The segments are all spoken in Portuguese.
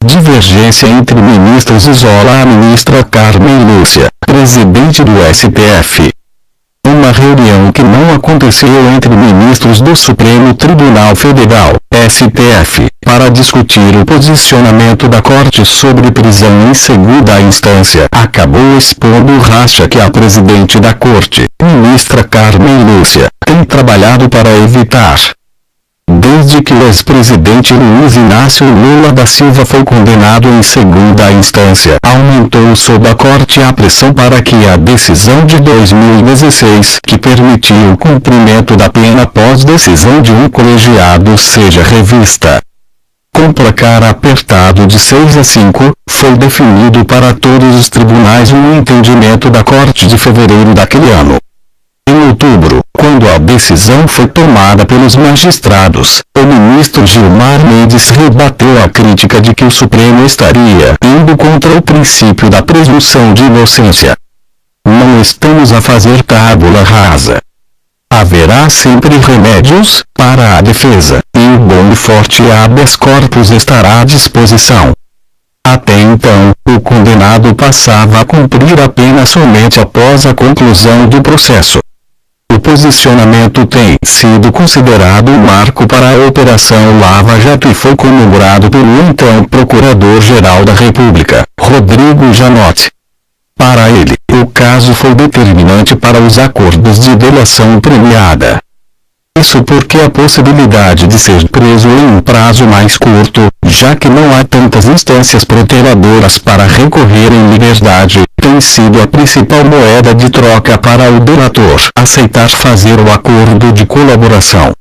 Divergência entre ministros isola a ministra Carmen Lúcia, presidente do STF. Uma reunião que não aconteceu entre ministros do Supremo Tribunal Federal, STF, para discutir o posicionamento da Corte sobre prisão em segunda instância, acabou expondo o racha que a presidente da Corte, ministra Carmen Lúcia, tem trabalhado para evitar. Desde que o ex-presidente Luiz Inácio Lula da Silva foi condenado em segunda instância, aumentou sob a Corte a pressão para que a decisão de 2016, que permitiu o cumprimento da pena após decisão de um colegiado, seja revista. Com placar apertado de 6-5, foi definido para todos os tribunais um entendimento da Corte de fevereiro daquele ano. Em outubro, quando a decisão foi tomada pelos magistrados, o ministro Gilmar Mendes rebateu a crítica de que o Supremo estaria indo contra o princípio da presunção de inocência. Não estamos a fazer tábula rasa. Haverá sempre remédios para a defesa, e o bom e forte habeas corpus estará à disposição. Até então, o condenado passava a cumprir a pena somente após a conclusão do processo. O posicionamento tem sido considerado um marco para a Operação Lava Jato e foi comemorado pelo então Procurador-Geral da República, Rodrigo Janot. Para ele, o caso foi determinante para os acordos de delação premiada. Isso porque a possibilidade de ser preso em um prazo mais curto, já que não há tantas instâncias proteladoras para recorrer em liberdade, tem sido a principal moeda de troca para o delator aceitar fazer o acordo de colaboração.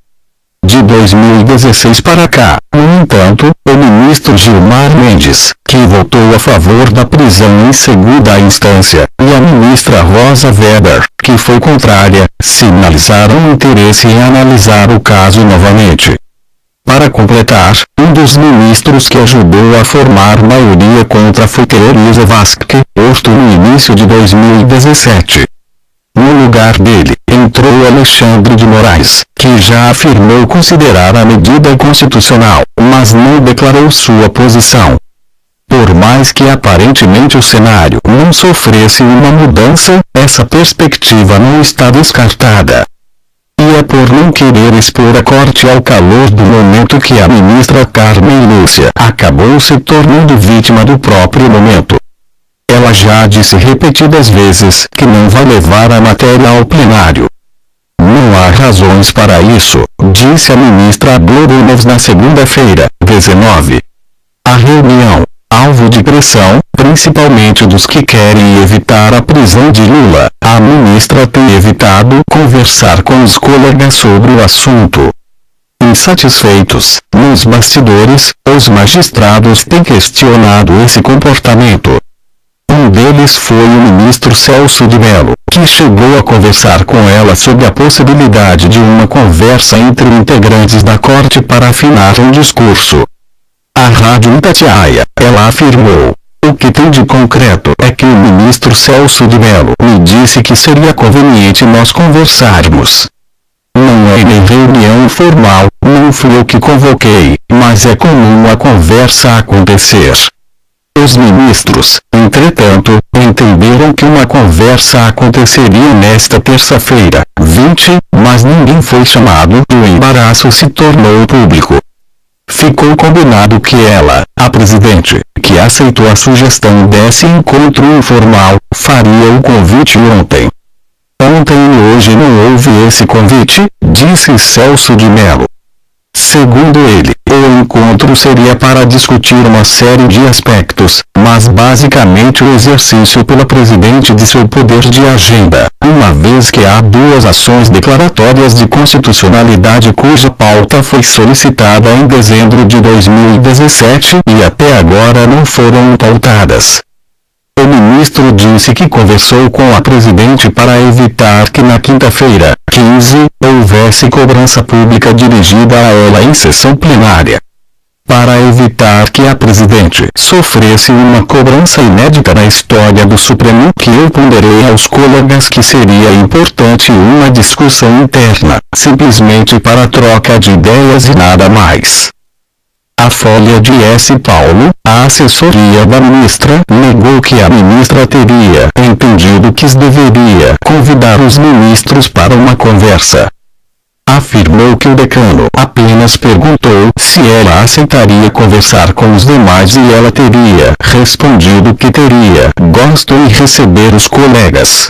De 2016 para cá, no entanto, o ministro Gilmar Mendes, que votou a favor da prisão em segunda instância, e a ministra Rosa Weber, que foi contrária, sinalizaram interesse em analisar o caso novamente. Para completar, um dos ministros que ajudou a formar maioria contra foi Teresa Vasque Horto no início de 2017. No lugar dele, entrou Alexandre de Moraes, que já afirmou considerar a medida constitucional, mas não declarou sua posição. Por mais que aparentemente o cenário não sofresse uma mudança, essa perspectiva não está descartada. E é por não querer expor a Corte ao calor do momento que a ministra Carmen Lúcia acabou se tornando vítima do próprio momento. Ela já disse repetidas vezes que não vai levar a matéria ao plenário. Não há razões para isso, disse a ministra à Globo News na segunda-feira, 19. A reunião, alvo de pressão, principalmente dos que querem evitar a prisão de Lula, a ministra tem evitado conversar com os colegas sobre o assunto. Insatisfeitos, nos bastidores, os magistrados têm questionado esse comportamento. Um deles foi o ministro Celso de Mello, que chegou a conversar com ela sobre a possibilidade de uma conversa entre integrantes da Corte para afinar um discurso. À Rádio Itatiaia, ela afirmou: "O que tem de concreto é que o ministro Celso de Mello me disse que seria conveniente nós conversarmos. Não é nem reunião formal, não fui eu que convoquei, mas é comum a conversa acontecer." Os ministros, entretanto, entenderam que uma conversa aconteceria nesta terça-feira, 20, mas ninguém foi chamado e o embaraço se tornou público. Ficou combinado que ela, a presidente, que aceitou a sugestão desse encontro informal, faria o convite ontem. Ontem e hoje não houve esse convite, disse Celso de Mello. Segundo ele, o encontro seria para discutir uma série de aspectos, mas basicamente o exercício pela presidente de seu poder de agenda, uma vez que há duas ações declaratórias de constitucionalidade cuja pauta foi solicitada em dezembro de 2017 e até agora não foram pautadas. O ministro disse que conversou com a presidente para evitar que na quinta-feira, 15, houvesse cobrança pública dirigida a ela em sessão plenária. Para evitar que a presidente sofresse uma cobrança inédita na história do Supremo, que eu ponderei aos colegas que seria importante uma discussão interna, simplesmente para troca de ideias e nada mais. A Folha de S. Paulo, a assessoria da ministra, negou que a ministra teria entendido que deveria convidar os ministros para uma conversa. Afirmou que o decano apenas perguntou se ela aceitaria conversar com os demais e ela teria respondido que teria gosto em receber os colegas.